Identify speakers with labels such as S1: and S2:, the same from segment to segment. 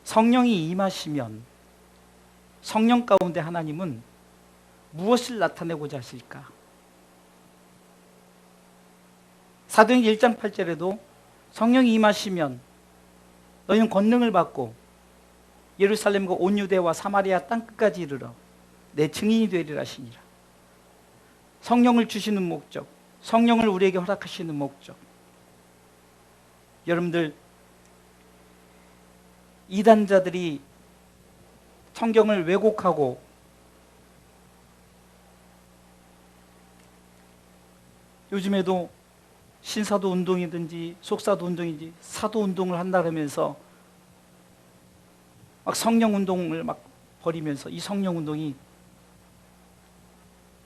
S1: 성령이 임하시면 성령 가운데 하나님은 무엇을 나타내고자 하실까? 사도행전 1장 8절에도 성령이 임하시면 너희는 권능을 받고 예루살렘과 온 유대와 사마리아 땅끝까지 이르러 내 증인이 되리라 하시니라. 성령을 주시는 목적, 성령을 우리에게 허락하시는 목적. 여러분들, 이단자들이 성경을 왜곡하고 요즘에도 신사도 운동이든지 속사도 운동이든지 사도 운동을 한다 그러면서 막 성령 운동을 막 벌이면서 이 성령 운동이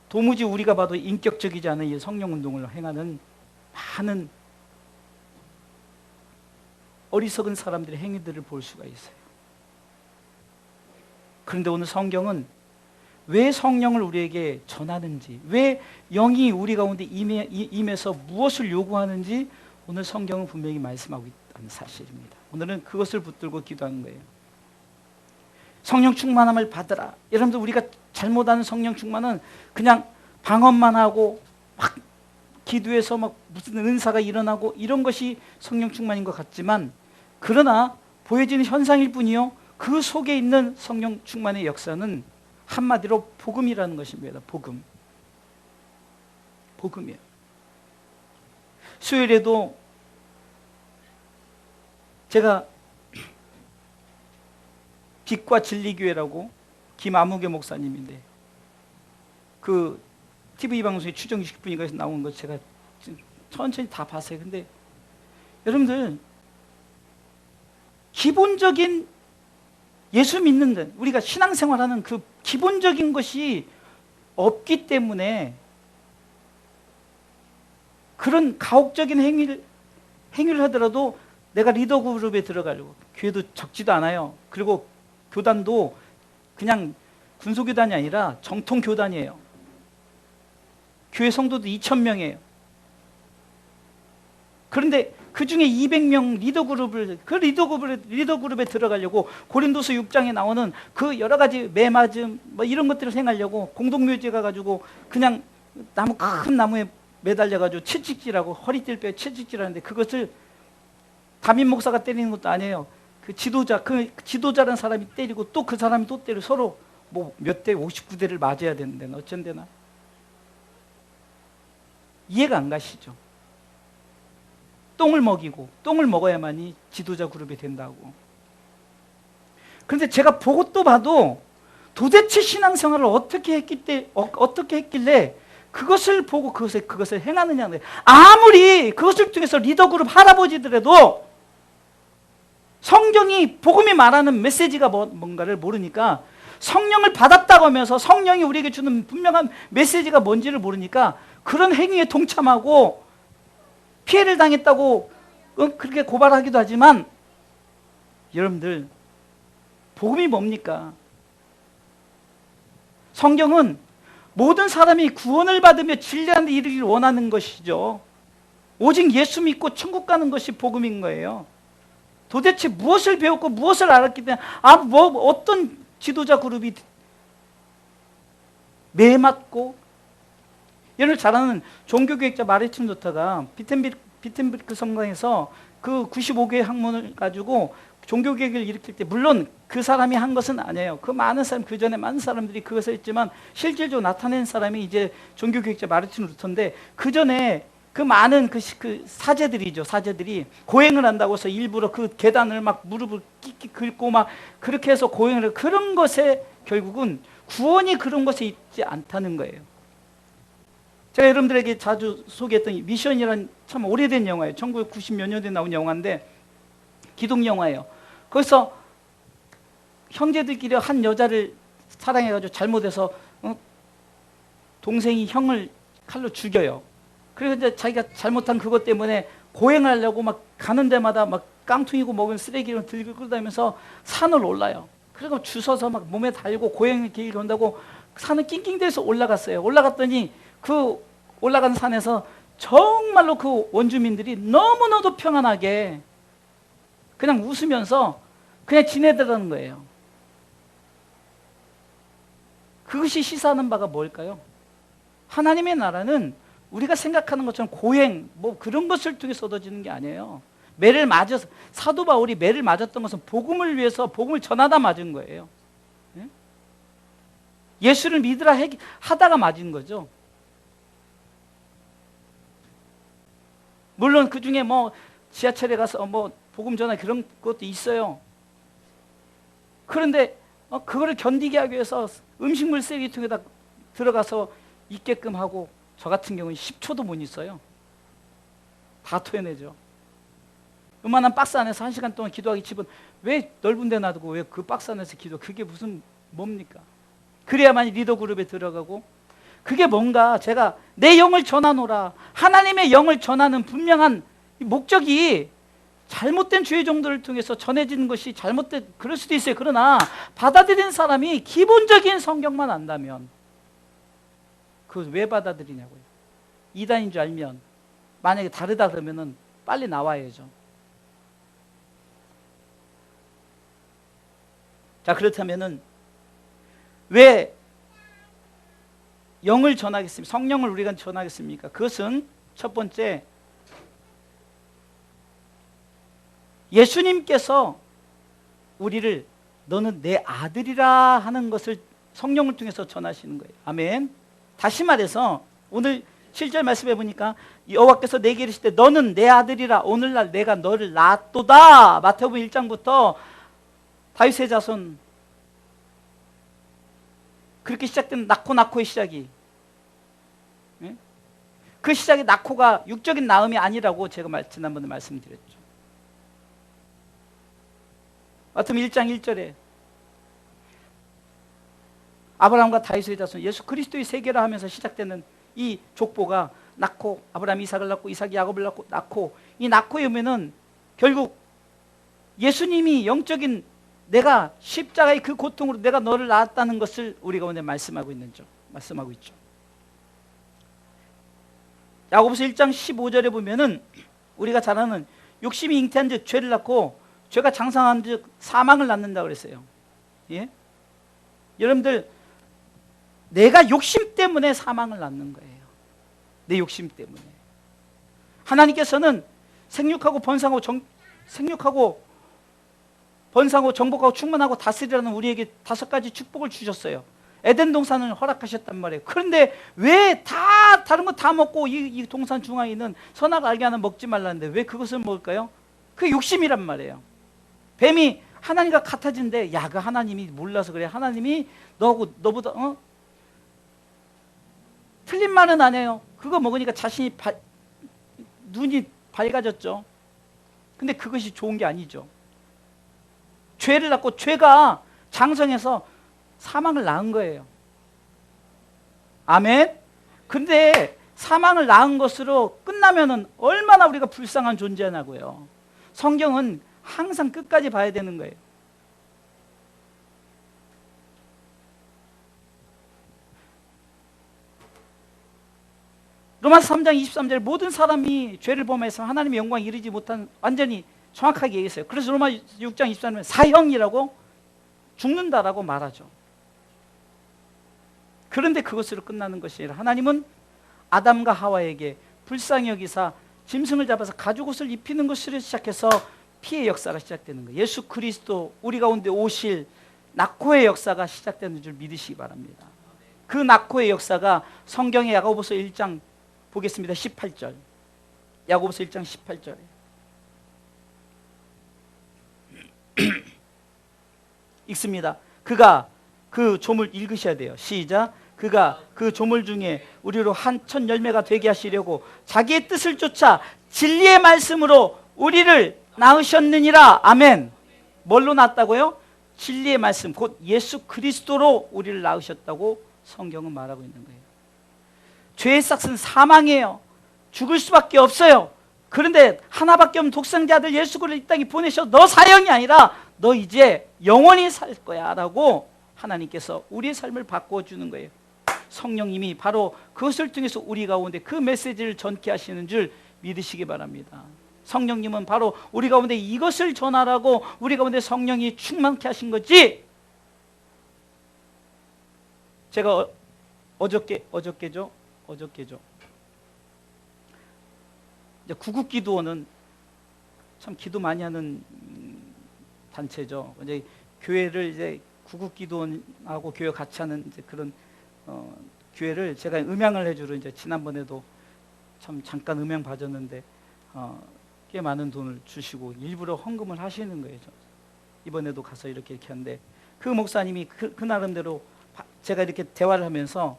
S1: 도무지 우리가 봐도 인격적이지 않은 이 성령 운동을 행하는 많은 어리석은 사람들의 행위들을 볼 수가 있어요. 그런데 오늘 성경은 왜 성령을 우리에게 전하는지, 왜 영이 우리 가운데 임해서 무엇을 요구하는지 오늘 성경은 분명히 말씀하고 있다는 사실입니다. 오늘은 그것을 붙들고 기도하는 거예요. 성령 충만함을 받으라. 여러분들, 우리가 잘못하는 성령 충만은 그냥 방언만 하고 막 기도해서 막 무슨 은사가 일어나고 이런 것이 성령 충만인 것 같지만, 그러나 보여지는 현상일 뿐이요, 그 속에 있는 성령 충만의 역사는 한마디로 복음이라는 것입니다. 복음이에요. 수요일에도 제가 빛과 진리교회라고 김아무개 목사님인데 그 TV 방송에 추정 20분인가에서 나온 거 제가 천천히 다 봤어요. 근데 여러분들, 기본적인 예수 믿는 데 우리가 신앙생활하는 그 기본적인 것이 없기 때문에 그런 가혹적인 행위를 하더라도 내가 리더 그룹에 들어가려고, 교회도 적지도 않아요. 그리고 교단도 그냥 군소교단이 아니라 정통교단이에요. 교회 성도도 2,000명이에요. 그런데 그 중에 200명 리더 그룹에 들어가려고 고린도서 6장에 나오는 그 여러 가지 매맞음 뭐 이런 것들을 행하려고 공동묘지에 가가지고 그냥 큰 나무에 매달려가지고 채찍질하고 허리띠를 빼 채찍질하는데, 그것을 담임 목사가 때리는 것도 아니에요. 그 지도자라는 사람이 때리고 또 그 사람이 또 때리고 서로 뭐 몇 대 59대를 맞아야 되는데 어쩐데나 이해가 안 가시죠? 똥을 먹어야만이 지도자 그룹이 된다고. 그런데 제가 보고 또 봐도 도대체 신앙생활을 어떻게 했길래 그것을 보고 그것을 행하느냐. 아무리 그것을 통해서 리더 그룹 할아버지들에도 성경이 복음이 말하는 메시지가 뭔가를 모르니까, 성령을 받았다고 하면서 성령이 우리에게 주는 분명한 메시지가 뭔지를 모르니까 그런 행위에 동참하고 피해를 당했다고 그렇게 고발하기도 하지만, 여러분들, 복음이 뭡니까? 성경은 모든 사람이 구원을 받으며 진리한 데 이르기를 원하는 것이죠. 오직 예수 믿고 천국 가는 것이 복음인 거예요. 도대체 무엇을 배웠고 무엇을 알았기 때문에 어떤 지도자 그룹이 매맞고, 여러분 잘 아는 종교교육자 마르틴 루터가 비텐베르크 성당에서 그 95개의 학문을 가지고 종교개혁을 일으킬 때, 물론 그 사람이 한 것은 아니에요. 그 많은 사람, 그 전에 많은 사람들이 그것을 했지만 실질적으로 나타낸 사람이 이제 종교개혁자 마르틴 루터인데, 그 전에 그 많은 그 사제들이 고행을 한다고 해서 일부러 그 계단을 막 무릎을 끽끽 긁고 막 그렇게 해서 고행을, 그런 것에 결국은 구원이 그런 것에 있지 않다는 거예요. 제가 여러분들에게 자주 소개했던 미션이라는 참 오래된 영화예요. 1990몇 년대에 나온 영화인데 기독 영화예요. 거기서 형제들끼리 한 여자를 사랑해가지고 잘못해서 동생이 형을 칼로 죽여요. 그래서 이제 자기가 잘못한 그것 때문에 고행을 하려고 막 가는 데마다 막 깡통이고 먹은 쓰레기를 들고 끌다면서 산을 올라요. 그리고 주워서 막 몸에 달고 고행을 길게 온다고 산을 낑낑대서 올라갔어요. 올라갔더니 그 올라간 산에서 정말로 그 원주민들이 너무나도 평안하게 그냥 웃으면서 그냥 지내더라는 거예요. 그것이 시사하는 바가 뭘까요? 하나님의 나라는 우리가 생각하는 것처럼 고행 뭐 그런 것을 통해서 얻어지는 게 아니에요. 매를 맞아서, 사도 바울이 매를 맞았던 것은 복음을 위해서 복음을 전하다 맞은 거예요. 예? 예수를 믿으라 하다가 맞은 거죠. 물론 그 중에 뭐 지하철에 가서 뭐 복음 전하 그런 것도 있어요. 그런데 그거를 견디게 하기 위해서 음식물 쓰레기통에다 들어가서 있게끔 하고, 저 같은 경우는 10초도 못 있어요. 다 토해내죠. 요만한 박스 안에서 1시간 동안 기도하기 집은 왜 넓은 데 놔두고 왜 그 박스 안에서 기도, 그게 무슨 뭡니까? 그래야만 리더 그룹에 들어가고, 그게 뭔가 제가 내 영을 전하노라, 하나님의 영을 전하는 분명한 목적이 잘못된 주의 정도를 통해서 전해지는 것이 잘못된, 그럴 수도 있어요. 그러나 받아들이는 사람이 기본적인 성경만 안다면 그걸 왜 받아들이냐고요. 이단인 줄 알면, 만약에 다르다 그러면은 빨리 나와야죠. 자, 그렇다면은 왜 영을 전하겠습니까? 성령을 우리가 전하겠습니까? 그것은 첫 번째, 예수님께서 우리를 너는 내 아들이라 하는 것을 성령을 통해서 전하시는 거예요. 아멘. 다시 말해서 오늘 7절 말씀해 보니까 여호와께서 내게 이르시되 너는 내 아들이라 오늘날 내가 너를 낳았도다. 마태복음 1장부터 다윗의 자손, 그렇게 시작된 낳고의 시작이, 그 시작이 낳고가 육적인 낳음이 아니라고 제가 지난번에 말씀드렸죠. 마태복음 1장 1절에 아브라함과 다윗의 자손 예수 그리스도의 세계라 하면서 시작되는 이 족보가 낳고, 아브라함이 이삭을 낳고 이삭이 야곱을 낳고 이 낳고에 오면은 결국 예수님이 영적인 내가 십자가의 그 고통으로 내가 너를 낳았다는 것을 우리가 오늘 말씀하고 있죠. 야고보서 1장 15절에 보면은 우리가 잘 아는 욕심이 잉태한 즉 죄를 낳고 죄가 장성한 즉 사망을 낳는다고 그랬어요. 예? 여러분들, 내가 욕심 때문에 사망을 낳는 거예요. 내 욕심 때문에. 하나님께서는 생육하고 번성하고 정복하고 충만하고 다스리라는 우리에게 5가지 축복을 주셨어요. 에덴 동산을 허락하셨단 말이에요. 그런데 왜 다른 거 다 먹고 이 동산 중앙에 있는 선악을 알게 하는 먹지 말라는데 왜 그것을 먹을까요? 그게 욕심이란 말이에요. 뱀이 하나님과 같아진대. 야, 그 하나님이 몰라서 그래. 하나님이 너보다 틀린 말은 안 해요. 그거 먹으니까 자신이 눈이 밝아졌죠. 근데 그것이 좋은 게 아니죠. 죄를 낳고 죄가 장성해서 사망을 낳은 거예요. 아멘. 근데 사망을 낳은 것으로 끝나면은 얼마나 우리가 불쌍한 존재냐고요. 성경은 항상 끝까지 봐야 되는 거예요. 로마서 3장 23절 모든 사람이 죄를 범해서 하나님의 영광에 이르지 못한, 완전히 정확하게 얘기했어요. 그래서 로마 6장 23절에 사형이라고, 죽는다라고 말하죠. 그런데 그것으로 끝나는 것이 아니라 하나님은 아담과 하와에게 불쌍히 여기사 짐승을 잡아서 가죽옷을 입히는 것으로 시작해서 피의 역사가 시작되는 거예요. 예수 그리스도 우리 가운데 오실 낙호의 역사가 시작되는 줄 믿으시기 바랍니다. 그 낙호의 역사가 성경의 야고보서 1장 보겠습니다. 18절. 야고보서 1장 18절에 읽습니다. 그가 그 조물 읽으셔야 돼요. 시작. 그가 그 조물 중에 우리로 한 천 열매가 되게 하시려고 자기의 뜻을 쫓아 진리의 말씀으로 우리를 낳으셨느니라. 아멘. 뭘로 낳았다고요? 진리의 말씀, 곧 예수 그리스도로 우리를 낳으셨다고 성경은 말하고 있는 거예요. 죄의 싹은 사망이에요. 죽을 수밖에 없어요. 그런데 하나밖에 없는 독생자 아들 예수 그리스도를 이 땅에 보내셔 너 사형이 아니라 너 이제 영원히 살 거야 라고 하나님께서 우리의 삶을 바꿔주는 거예요. 성령님이 바로 그것을 통해서 우리 가운데 그 메시지를 전케 하시는 줄 믿으시기 바랍니다. 성령님은 바로 우리 가운데 이것을 전하라고 우리 가운데 성령이 충만케 하신 거지. 제가 어저께죠. 이제 구국기도원은 참 기도 많이 하는 단체죠. 이제 교회를 이제 구국기도원하고 교회 같이 하는 이제 그런 교회를 제가 음향을 해주러 이제 지난번에도 참 잠깐 음향 봐줬는데 꽤 많은 돈을 주시고 일부러 헌금을 하시는 거예요. 이번에도 가서 이렇게 하는데 그 목사님이 그 나름대로 제가 이렇게 대화를 하면서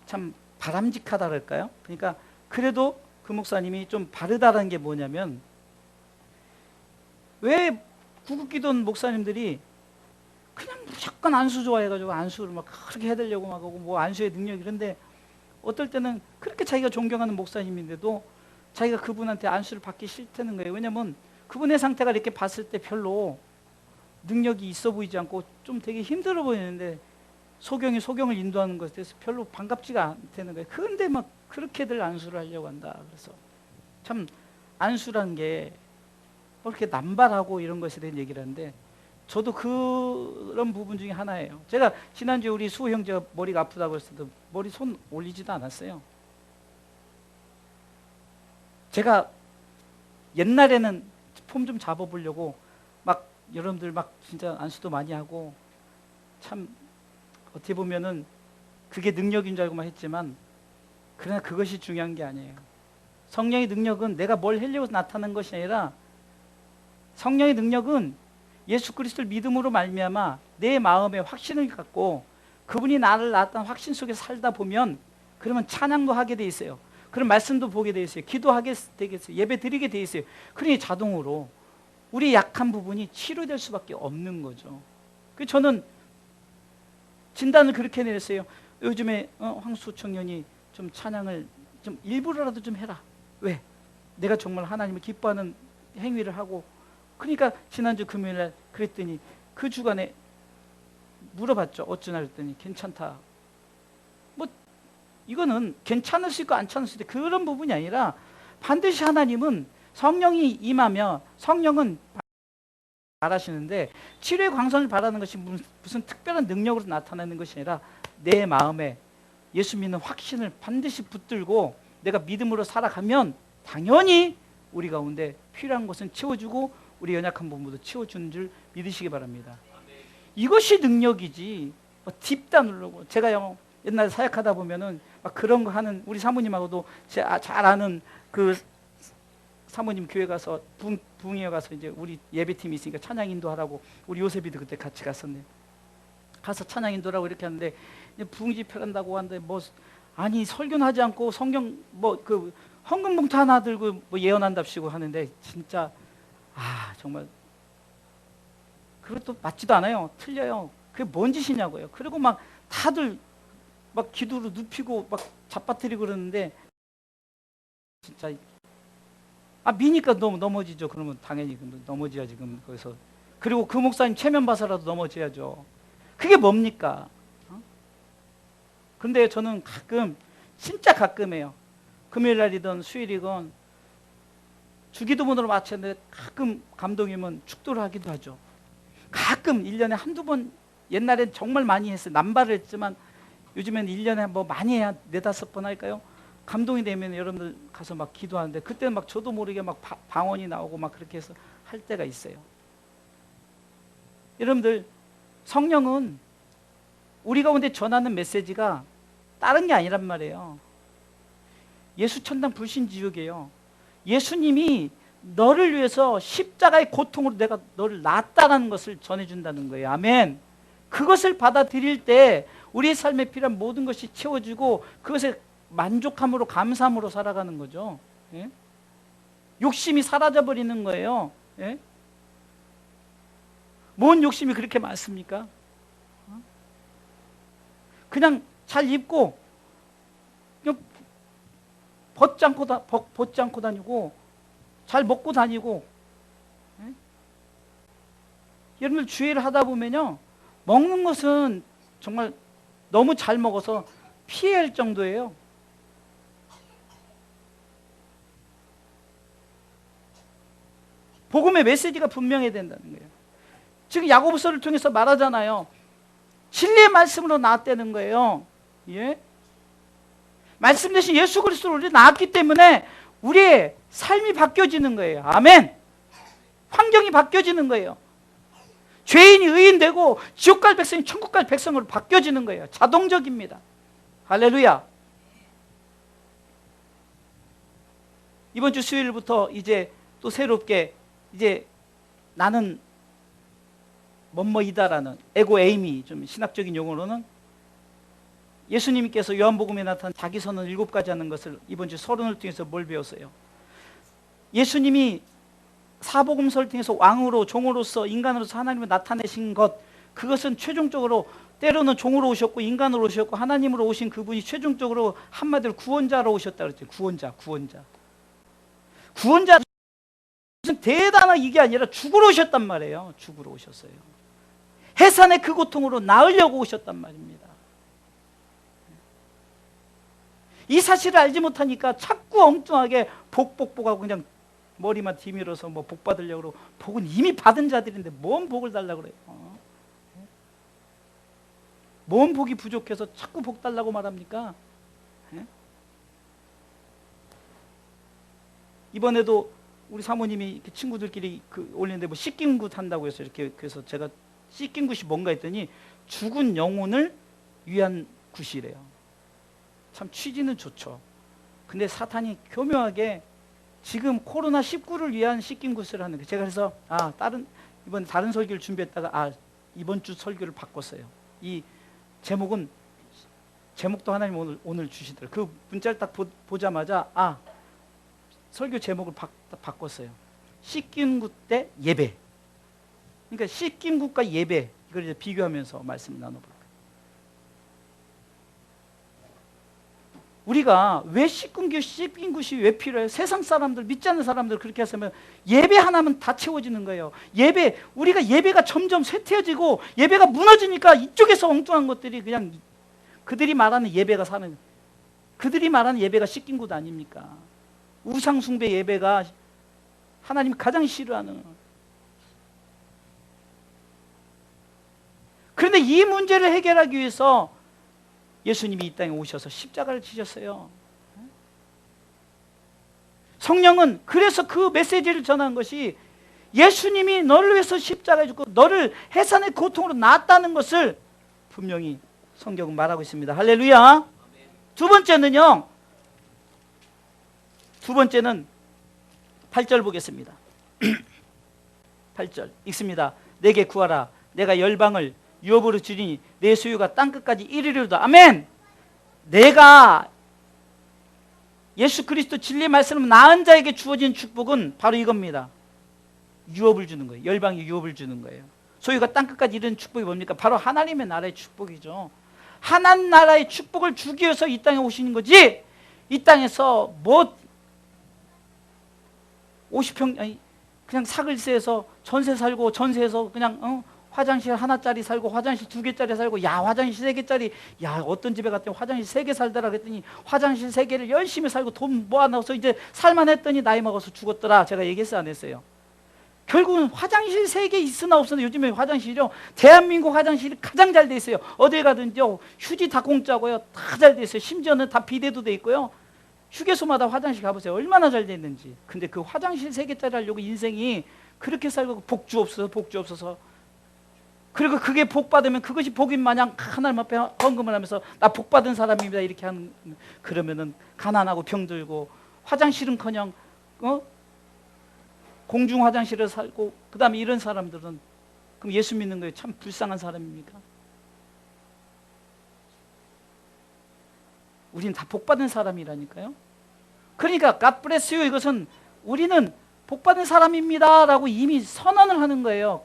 S1: 참 바람직하다 그럴까요? 그러니까 그래도 그 목사님이 좀 바르다라는 게 뭐냐면, 왜 구국기도원 목사님들이 그냥 무조건 안수 좋아해가지고 안수를 막 그렇게 해달라고 막 하고 뭐 안수의 능력 이런데, 어떨 때는 그렇게 자기가 존경하는 목사님인데도 자기가 그분한테 안수를 받기 싫다는 거예요. 왜냐면 그분의 상태가 이렇게 봤을 때 별로 능력이 있어 보이지 않고 좀 되게 힘들어 보이는데 소경을 인도하는 것에 대해서 별로 반갑지가 않다는 거예요. 그런데 막 그렇게들 안수를 하려고 한다. 그래서 참 안수라는 게 뭐 이렇게 남발하고 이런 것에 대한 얘기를 하는데, 저도 그런 부분 중에 하나예요. 제가 지난주에 우리 수호 형제가 머리가 아프다고 했을 때 머리 손 올리지도 않았어요. 제가 옛날에는 폼 좀 잡아보려고 막 여러분들 막 진짜 안수도 많이 하고, 참 어떻게 보면은 그게 능력인 줄 알고만 했지만, 그러나 그것이 중요한 게 아니에요. 성령의 능력은 내가 뭘 하려고 나타난 것이 아니라, 성령의 능력은 예수 그리스도를 믿음으로 말미암아 내 마음에 확신을 갖고 그분이 나를 낳았던 확신 속에 살다 보면, 그러면 찬양도 하게 돼 있어요. 그런 말씀도 보게 돼 있어요. 기도하게 되겠어요. 예배 드리게 돼 있어요. 그러니 자동으로 우리 약한 부분이 치료될 수밖에 없는 거죠. 그래서 저는 진단을 그렇게 내렸어요. 요즘에 황수 청년이 좀 찬양을 좀 일부러라도 좀 해라. 왜? 내가 정말 하나님을 기뻐하는 행위를 하고. 그러니까 지난주 금요일날 그랬더니 그 주간에 물어봤죠. 어쩌나 그랬더니 괜찮다. 뭐 이거는 괜찮을 수 있고 안 괜찮을 수 있고 그런 부분이 아니라, 반드시 하나님은 성령이 임하며 성령은 말하시는데, 치료의 광선을 바라는 것이 무슨 특별한 능력으로 나타나는 것이 아니라 내 마음에 예수 믿는 확신을 반드시 붙들고 내가 믿음으로 살아가면 당연히 우리 가운데 필요한 것은 채워주고 우리 연약한 부분도 채워주는 줄 믿으시기 바랍니다. 이것이 능력이지 뭐 딥다 누르고. 제가 옛날에 사역하다 보면은 막 그런 거 하는 우리 사모님하고도 잘 아는 그 사모님 교회 가서 부흥회 가서 이제 우리 예배팀이 있으니까 찬양 인도하라고 우리 요셉이도 그때 같이 갔었네. 가서 찬양 인도라고 이렇게 하는데, 부흥 집회한다고 하는데 뭐 아니 설교는 하지 않고 성경 뭐 그 헌금 봉투 하나 들고 뭐 예언한답시고 하는데, 진짜 정말 그것도 맞지도 않아요. 틀려요. 그게 뭔 짓이냐고요. 그리고 막 다들 막 기도로 눕히고 막 잡아뜨리고 그러는데, 진짜 미니까 넘어지죠. 그러면 당연히 넘어져야지 거기서. 그리고 그 목사님 체면 봐서라도 넘어져야죠. 그게 뭡니까? 근데 저는 가끔, 진짜 가끔이에요. 금요일날이든 수요일이건 주기도문으로 마쳤는데 가끔 감동이면 축도를 하기도 하죠. 가끔 1년에 한두 번, 옛날엔 정말 많이 했어요. 남발을 했지만 요즘엔 1년에 뭐 많이 해야 4-5번 할까요? 감동이 되면 여러분들 가서 막 기도하는데, 그때는 막 저도 모르게 막 방언이 나오고 막 그렇게 해서 할 때가 있어요. 여러분들, 성령은 우리 가운데 전하는 메시지가 다른 게 아니란 말이에요. 예수 천당 불신 지옥이에요. 예수님이 너를 위해서 십자가의 고통으로 내가 너를 낳았다는 것을 전해준다는 거예요. 아멘. 그것을 받아들일 때 우리의 삶에 필요한 모든 것이 채워지고 그것에 만족함으로 감사함으로 살아가는 거죠. 예? 욕심이 사라져버리는 거예요. 예? 뭔 욕심이 그렇게 많습니까? 그냥 잘 입고 그냥 벗지 않고 다니고 잘 먹고 다니고. 예? 여러분들 주의를 하다 보면요, 먹는 것은 정말 너무 잘 먹어서 피해야 할 정도예요. 복음의 메시지가 분명해야 된다는 거예요. 지금 야고보서를 통해서 말하잖아요. 진리의 말씀으로 나왔다는 거예요. 예? 말씀 대신 예수 그리스도로 우리 나왔기 때문에 우리의 삶이 바뀌어지는 거예요. 아멘. 환경이 바뀌어지는 거예요. 죄인이 의인되고 지옥 갈 백성이 천국 갈 백성으로 바뀌어지는 거예요. 자동적입니다. 할렐루야. 이번 주 수요일부터 이제 또 새롭게 이제 나는 뭐뭐이다라는 에고 에이미, 좀 신학적인 용어로는 예수님께서 요한복음에 나타난 자기 선언 7가지 하는 것을 이번 주 서론을 통해서 뭘 배웠어요? 예수님이 사복음서를 통해서 왕으로 종으로서 인간으로서 하나님을 나타내신 것, 그것은 최종적으로 때로는 종으로 오셨고 인간으로 오셨고 하나님으로 오신 그분이 최종적으로 한마디로 구원자로 오셨다 그랬죠. 구원자. 구원자 무슨 대단한 이게 아니라 죽으러 오셨단 말이에요. 죽으러 오셨어요. 해산의 그 고통으로 나으려고 오셨단 말입니다. 이 사실을 알지 못하니까 자꾸 엉뚱하게 복하고 그냥 머리만 뒤밀어서 뭐 복 받으려고 그러고, 복은 이미 받은 자들인데 뭔 복을 달라고 그래요? 뭔 복이 부족해서 자꾸 복 달라고 말합니까? 이번에도 우리 사모님이 친구들끼리 올리는데 뭐 씻김굿 한다고 해서 이렇게, 그래서 제가 씻김굿이 뭔가 했더니 죽은 영혼을 위한 굿이래요. 참 취지는 좋죠. 근데 사탄이 교묘하게 지금 코로나19를 위한 씻김굿을 하는 거예요. 제가 그래서 이번 다른 설교를 준비했다가 이번 주 설교를 바꿨어요. 이 제목도 하나님 오늘 주시더라고요. 그 문자를 딱 보자마자 설교 제목을 바꿨어요. 씻김굿 대 예배. 그러니까 씻김굿과 예배, 이걸 이제 비교하면서 말씀을 나눠볼게요. 우리가 왜 씻김굿이 왜 필요해요? 세상 사람들, 믿지 않는 사람들 그렇게 했으면 예배 하나면 다 채워지는 거예요. 우리가 예배가 점점 쇠퇴해지고 예배가 무너지니까 이쪽에서 엉뚱한 것들이 그냥 그들이 말하는 예배가 씻김굿 아닙니까? 우상숭배 예배가 하나님이 가장 싫어하는. 그런데 이 문제를 해결하기 위해서 예수님이 이 땅에 오셔서 십자가를 지셨어요. 성령은 그래서 그 메시지를 전한 것이 예수님이 너를 위해서 십자가에 죽고 너를 해산의 고통으로 낳았다는 것을 분명히 성경은 말하고 있습니다. 할렐루야. 두 번째는 8절 보겠습니다. 8절 읽습니다. 내게 구하라. 내가 열방을 유업으로 주리니 내 소유가 땅끝까지 이르리로다. 아멘. 내가 예수 그리스도 진리의 말씀을 낳은 자에게 주어진 축복은 바로 이겁니다. 유업을 주는 거예요. 열방이 유업을 주는 거예요. 소유가 땅끝까지 이르는 축복이 뭡니까? 바로 하나님의 나라의 축복이죠. 하나님 나라의 축복을 주기 위해서 이 땅에 오시는 거지, 이 땅에서 뭐 50평 그냥 사글세에서 전세 살고, 전세에서 그냥 화장실 하나짜리 살고 화장실 2개짜리 살고, 화장실 3개짜리, 어떤 집에 갔더니 화장실 3개 살더라 그랬더니 화장실 3개를 열심히 살고 돈 모아놔서 이제 살만했더니 나이 먹어서 죽었더라. 제가 얘기했어요, 안 했어요? 결국은 화장실 3개 있으나 없으나 요즘에 화장실이요, 대한민국 화장실이 가장 잘 돼 있어요. 어딜 가든지요, 휴지 다 공짜고요, 다 잘 돼 있어요. 심지어는 다 비대도 돼 있고요. 휴게소마다 화장실 가보세요. 얼마나 잘 돼 있는지. 근데 그 화장실 3개짜리 하려고 인생이 그렇게 살고 복주 없어서 그리고 그게 복 받으면 그것이 복인 마냥 하나님 앞에 헌금을 하면서 나 복 받은 사람입니다 이렇게 하는, 그러면은 가난하고 병들고 화장실은커녕 공중 화장실에 살고, 그 다음에 이런 사람들은 그럼 예수 믿는 거예요? 참 불쌍한 사람입니까? 우리는 다 복 받은 사람이라니까요. 그러니까 God bless you, 이것은 우리는 복 받은 사람입니다 라고 이미 선언을 하는 거예요.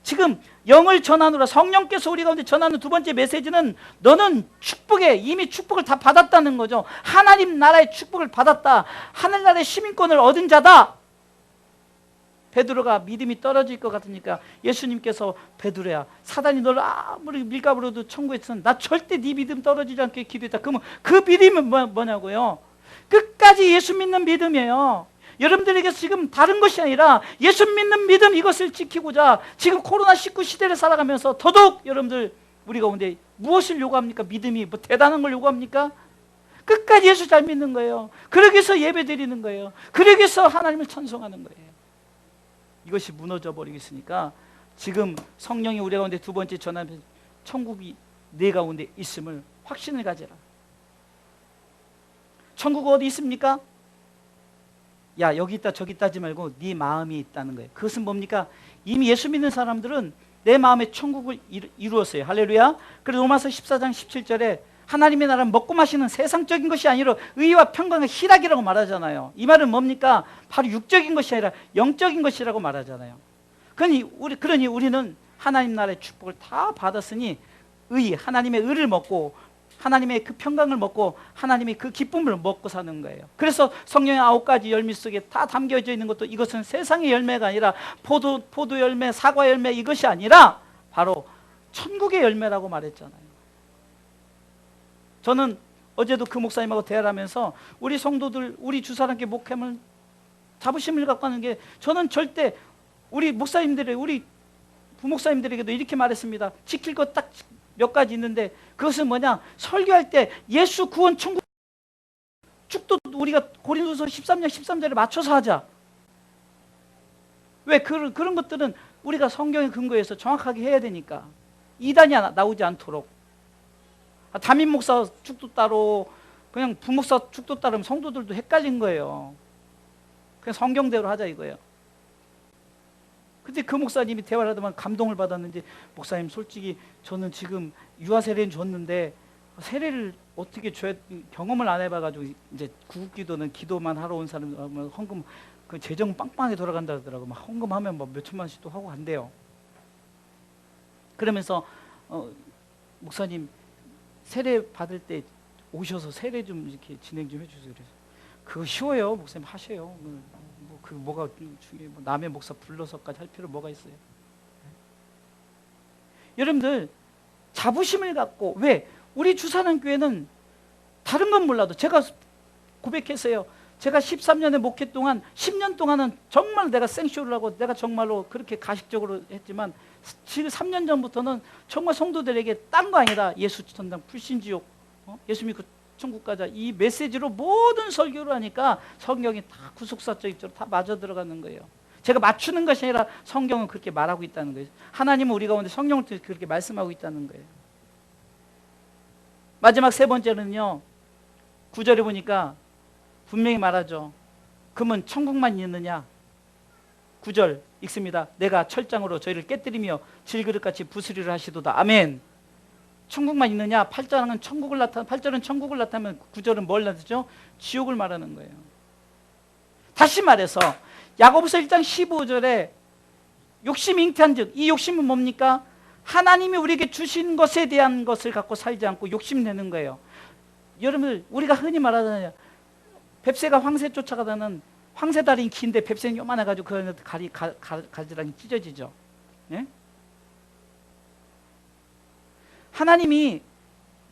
S1: 지금 영을 전하노라, 성령께서 우리 가운데 전하는 두 번째 메시지는 너는 이미 축복을 다 받았다는 거죠. 하나님 나라의 축복을 받았다. 하늘나라의 시민권을 얻은 자다. 베드로가 믿음이 떨어질 것 같으니까 예수님께서 베드로야, 사단이 너를 아무리 밀가부로도 청구했으면 나 절대 네 믿음 떨어지지 않게 기도했다. 그러면 그 믿음은 뭐냐고요? 끝까지 예수 믿는 믿음이에요. 여러분들에게 지금 다른 것이 아니라 예수 믿는 믿음 이것을 지키고자 지금 코로나19 시대를 살아가면서 더더욱 여러분들 우리 가운데 무엇을 요구합니까? 믿음이 뭐 대단한 걸 요구합니까? 끝까지 예수 잘 믿는 거예요. 그러기 위해서 예배 드리는 거예요. 그러기 위해서 하나님을 찬송하는 거예요. 이것이 무너져 버리겠으니까 지금 성령이 우리 가운데 두 번째 전하면서 천국이 내 가운데 있음을 확신을 가져라. 천국 어디 있습니까? 야 여기 있다 저기 있다 하지 말고 네 마음이 있다는 거예요. 그것은 뭡니까? 이미 예수 믿는 사람들은 내 마음에 천국을 이루었어요. 할렐루야. 그래서 로마서 14장 17절에 하나님의 나라는 먹고 마시는 세상적인 것이 아니라 의와 평강과 희락이라고 말하잖아요. 이 말은 뭡니까? 바로 육적인 것이 아니라 영적인 것이라고 말하잖아요. 그러니 우리는 하나님 나라의 축복을 다 받았으니 하나님의 의를 먹고 하나님의 그 평강을 먹고 하나님의 그 기쁨을 먹고 사는 거예요. 그래서 성령의 9가지 열매 속에 다 담겨져 있는 것도 이것은 세상의 열매가 아니라 포도 열매, 사과 열매 이것이 아니라 바로 천국의 열매라고 말했잖아요. 저는 어제도 그 목사님하고 대화를 하면서 우리 성도들, 우리 주사람께 목회하면 자부심을 갖고 하는 게 저는 절대 우리 목사님들의 우리 부목사님들에게도 이렇게 말했습니다. 지킬 것 딱 몇 가지 있는데 그것은 뭐냐? 설교할 때 예수 구원 천국 축도 우리가 고린도서 13장 13절에 맞춰서 하자. 왜? 그런 것들은 우리가 성경의 근거에서 정확하게 해야 되니까 이단이 나오지 않도록. 담임 목사 축도 따로 그냥 부목사 축도 따르면 성도들도 헷갈린 거예요. 그냥 성경대로 하자 이거예요. 근데 그 목사님이 대화를 하다만 감동을 받았는지 목사님 솔직히 저는 지금 유아 세례는 줬는데 세례를 어떻게 줘야 경험을 안 해봐가지고 이제 구국기도는 기도만 하러 온 사람 헌금 그 재정 빵빵하게 돌아간다 하더라고. 막 헌금하면 뭐 몇천만 원씩도 하고 간대요. 그러면서 목사님 세례 받을 때 오셔서 세례 좀 이렇게 진행 좀 해주세요. 그래서 그거 쉬워요. 목사님 하셔요. 그 뭐가 중요해? 뭐 남의 목사 불러서까지 할 필요 뭐가 있어요? 여러분들 자부심을 갖고 왜? 우리 주사는 교회는 다른 건 몰라도 제가 고백했어요. 제가 13년의 목회 동안 10년 동안은 정말 내가 생쇼를 하고 내가 정말로 그렇게 가식적으로 했지만 지금 3년 전부터는 정말 성도들에게 딴 거 아니다. 예수 천당 불신지옥 예수 믿고 천국 가자 이 메시지로 모든 설교를 하니까 성경이 다 구속사적으로 다 맞아 들어가는 거예요. 제가 맞추는 것이 아니라 성경은 그렇게 말하고 있다는 거예요. 하나님은 우리 가운데 성령을 통해서 그렇게 말씀하고 있다는 거예요. 마지막 세 번째는요. 9절에 보니까 분명히 말하죠. 그러면 천국만 있느냐? 9절 읽습니다. 내가 철장으로 저희를 깨뜨리며 질그릇같이 부스리를 하시도다. 아멘. 천국만 있느냐? 8절은 천국을 나타내면 9절은 뭘 나타내죠? 지옥을 말하는 거예요. 다시 말해서 야고보서 1장 15절에 욕심 잉태한즉 이 욕심은 뭡니까? 하나님이 우리에게 주신 것에 대한 것을 갖고 살지 않고 욕심내는 거예요. 여러분들 우리가 흔히 말하잖아요. 뱁새가 황새 쫓아가다는 황새다리는 긴데 뱁새는 요만해가지고 그 안에 가지랑이 찢어지죠. 예? 하나님이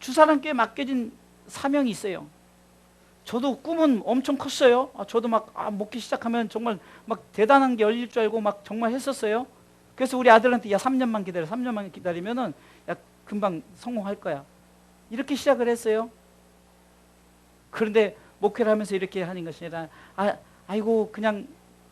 S1: 주사람께 맡겨진 사명이 있어요. 저도 꿈은 엄청 컸어요. 저도 막 먹기 시작하면 정말 막 대단한 게 열릴 줄 알고 막 정말 했었어요. 그래서 우리 아들한테 야 3년만 기다려. 3년만 기다리면은 야 금방 성공할 거야. 이렇게 시작을 했어요. 그런데 목회를 하면서 이렇게 하는 것이 아니라 아이고 그냥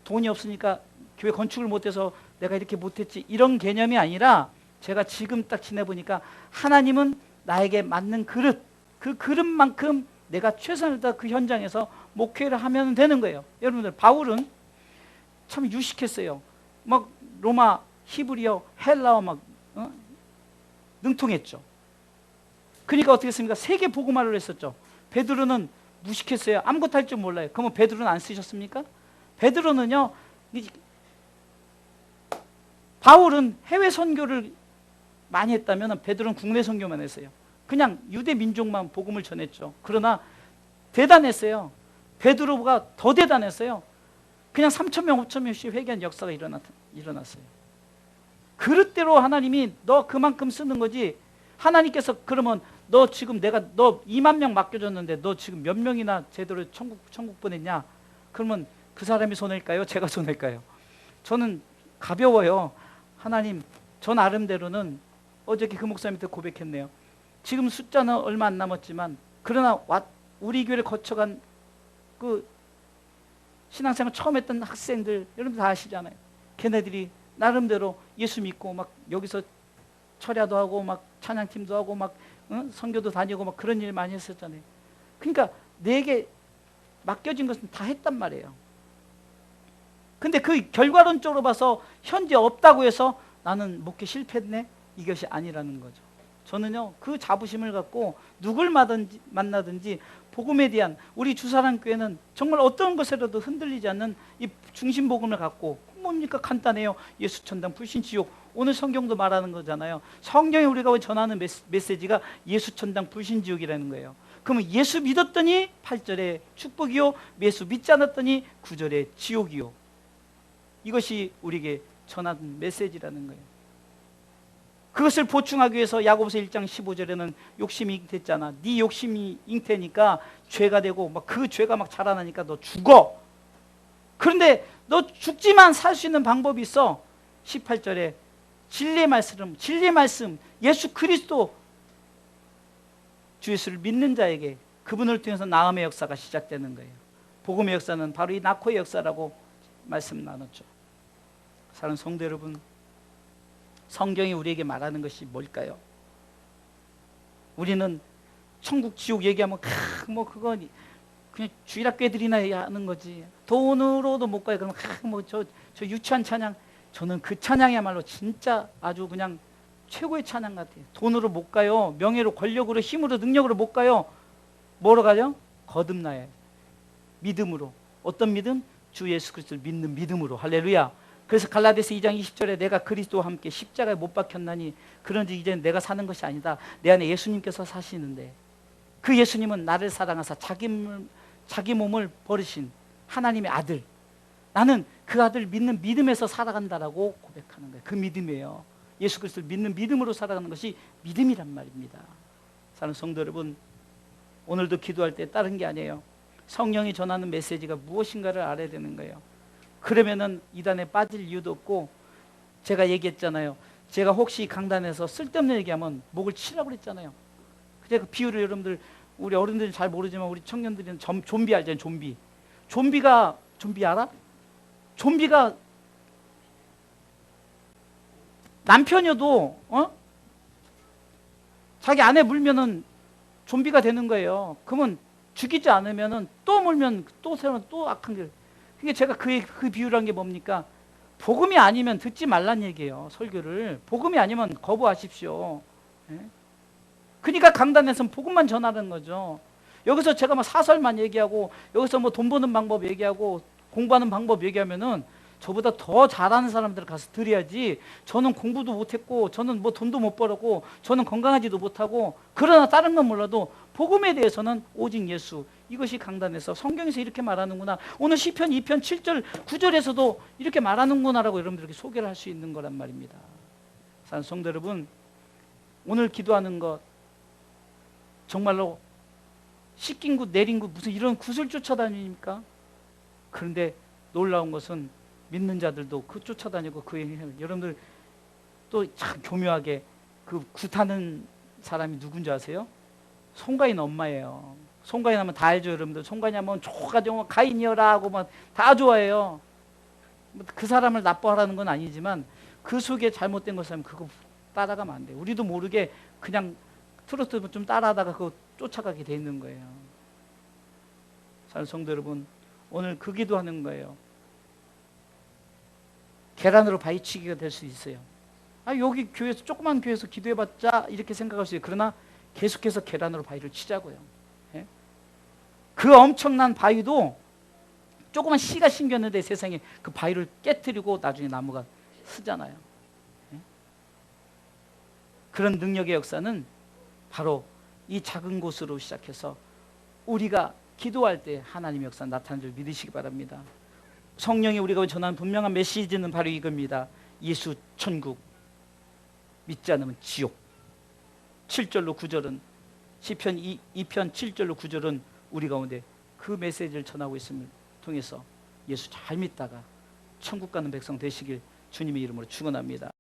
S1: 돈이 없으니까 교회 건축을 못해서 내가 이렇게 못했지 이런 개념이 아니라 제가 지금 딱 지내보니까 하나님은 나에게 맞는 그릇 그 그릇만큼 내가 최선을 다해 그 현장에서 목회를 하면 되는 거예요. 여러분들 바울은 참 유식했어요. 막 로마, 히브리어, 헬라어 막 능통했죠. 그러니까 어떻게 했습니까? 세계 복음화를 했었죠. 베드로는 무식했어요. 아무것도 할 줄 몰라요. 그러면 베드로는 안 쓰셨습니까? 베드로는요. 바울은 해외 선교를 많이 했다면 베드로는 국내 선교만 했어요. 그냥 유대 민족만 복음을 전했죠. 그러나 대단했어요. 베드로가 더 대단했어요. 그냥 3,000명, 5,000명씩 회개한 역사가 일어났어요. 그릇대로 하나님이 너 그만큼 쓰는 거지. 하나님께서 그러면 너 지금 너 2만 명 맡겨줬는데 너 지금 몇 명이나 제대로 천국 보냈냐? 그러면 그 사람이 손해일까요? 제가 손해일까요? 저는 가벼워요. 하나님, 저 나름대로는 어저께 그 목사님한테 고백했네요. 지금 숫자는 얼마 안 남았지만 그러나 우리 교회를 거쳐간 그 신앙생활 처음 했던 학생들, 여러분 다 아시잖아요. 걔네들이 나름대로 예수 믿고 막 여기서 철야도 하고 막 찬양팀도 하고 막 선교도 다니고 막 그런 일 많이 했었잖아요. 그러니까 내게 맡겨진 것은 다 했단 말이에요. 근데 그 결과론적으로 봐서 현재 없다고 해서 나는 목회 실패했네? 이것이 아니라는 거죠. 저는요, 그 자부심을 갖고 누굴 만나든지 복음에 대한, 우리 주사랑교회는 정말 어떤 것에라도 흔들리지 않는 이 중심복음을 갖고, 뭡니까? 간단해요. 예수 천당 불신 지옥. 오늘 성경도 말하는 거잖아요. 성경에 우리가 전하는 메시지가 예수 천당 불신 지옥이라는 거예요. 그러면 예수 믿었더니 8절에 축복이요, 예수 믿지 않았더니 9절에 지옥이요. 이것이 우리에게 전하는 메시지라는 거예요. 그것을 보충하기 위해서 야고보서 1장 15절에는 욕심이 잉태했잖아. 네 욕심이 잉태니까 죄가 되고 막 그 죄가 막 자라나니까 너 죽어. 그런데 너 죽지만 살 수 있는 방법이 있어. 18절에 진리의 말씀, 예수 그리스도 주 예수를 믿는 자에게 그분을 통해서 나음의 역사가 시작되는 거예요. 복음의 역사는 바로 이 낙호의 역사라고 말씀 나눴죠. 사랑하는 성도 여러분, 성경이 우리에게 말하는 것이 뭘까요? 우리는 천국 지옥 얘기하면 뭐 그건 그냥 주일학교 애들이나 하는 거지. 돈으로도 못 가요. 그러면 뭐 저 유치한 찬양, 저는 그 찬양이야말로 진짜 아주 그냥 최고의 찬양 같아요. 돈으로 못 가요. 명예로, 권력으로, 힘으로, 능력으로 못 가요. 뭐로 가요? 거듭나요. 믿음으로. 어떤 믿음? 주 예수 그리스도를 믿는 믿음으로. 할렐루야. 그래서 갈라디아서 2장 20절에 내가 그리스도와 함께 십자가에 못 박혔나니 그런지 이제는 내가 사는 것이 아니다. 내 안에 예수님께서 사시는데 그 예수님은 나를 사랑하사 자기 몸을 버리신 하나님의 아들. 나는 그 아들 믿는 믿음에서 살아간다라고 고백하는 거예요. 그 믿음이에요. 예수 그리스도를 믿는 믿음으로 살아가는 것이 믿음이란 말입니다. 사랑하는 성도 여러분, 오늘도 기도할 때 다른 게 아니에요. 성령이 전하는 메시지가 무엇인가를 알아야 되는 거예요. 그러면은 이단에 빠질 이유도 없고, 제가 얘기했잖아요. 제가 혹시 강단에서 쓸데없는 얘기하면 목을 치라고 그랬잖아요. 제가 그 비유를 여러분들, 우리 어른들은 잘 모르지만 우리 청년들은 좀비 알잖아요. 좀비 알아? 좀비가 남편이어도 자기 아내 물면은 좀비가 되는 거예요. 그러면 죽이지 않으면은 또 물면 또 새로운 또 악한 길. 그러니까 제가 그 비유를 한 게 뭡니까? 복음이 아니면 듣지 말란 얘기예요. 설교를. 복음이 아니면 거부하십시오. 예? 그러니까 강단에서는 복음만 전하는 거죠. 여기서 제가 막 사설만 얘기하고 여기서 뭐 돈 버는 방법 얘기하고 공부하는 방법 얘기하면은 저보다 더 잘하는 사람들 가서 드려야지. 저는 공부도 못했고 저는 뭐 돈도 못 벌었고 저는 건강하지도 못하고, 그러나 다른 건 몰라도 복음에 대해서는 오직 예수, 이것이 강단에서 성경에서 이렇게 말하는구나, 오늘 시편 2편 7절 9절에서도 이렇게 말하는구나라고 여러분들에게 소개를 할 수 있는 거란 말입니다. 사랑하는 성도 여러분, 오늘 기도하는 것 정말로 씻긴 굿 내린 굿 무슨 이런 굿을 쫓아다닙니까? 그런데 놀라운 것은 믿는 자들도 그 쫓아다니고 그 행위를, 여러분들 또 참 교묘하게 그 굿하는 사람이 누군지 아세요? 송가인 엄마예요. 송가인 하면 다 알죠, 여러분들. 송가인 하면 좋아가지고 가인이여라 하고 막 다 좋아해요. 그 사람을 나빠하라는 건 아니지만 그 속에 잘못된 것을 하면 그거 따라가면 안 돼요. 우리도 모르게 그냥 트로트 좀 따라하다가 그거 쫓아가게 돼 있는 거예요. 사랑하는 성도 여러분, 오늘 그 기도하는 거예요. 계란으로 바위치기가 될 수 있어요. 여기 교회에서, 조그만 교회에서 기도해봤자 이렇게 생각할 수 있어요. 그러나 계속해서 계란으로 바위를 치자고요. 예? 그 엄청난 바위도 조그만 씨가 심겼는데 세상에 그 바위를 깨뜨리고 나중에 나무가 쓰잖아요. 예? 그런 능력의 역사는 바로 이 작은 곳으로 시작해서 우리가 기도할 때 하나님의 역사 나타나는 줄 믿으시기 바랍니다. 성령이 우리가 전하는 분명한 메시지는 바로 이겁니다. 예수 천국, 믿지 않으면 지옥. 7절로 9절은 시편 2편 7절로 9절은 우리 가운데 그 메시지를 전하고 있음을 통해서 예수 잘 믿다가 천국 가는 백성 되시길 주님의 이름으로 축원합니다.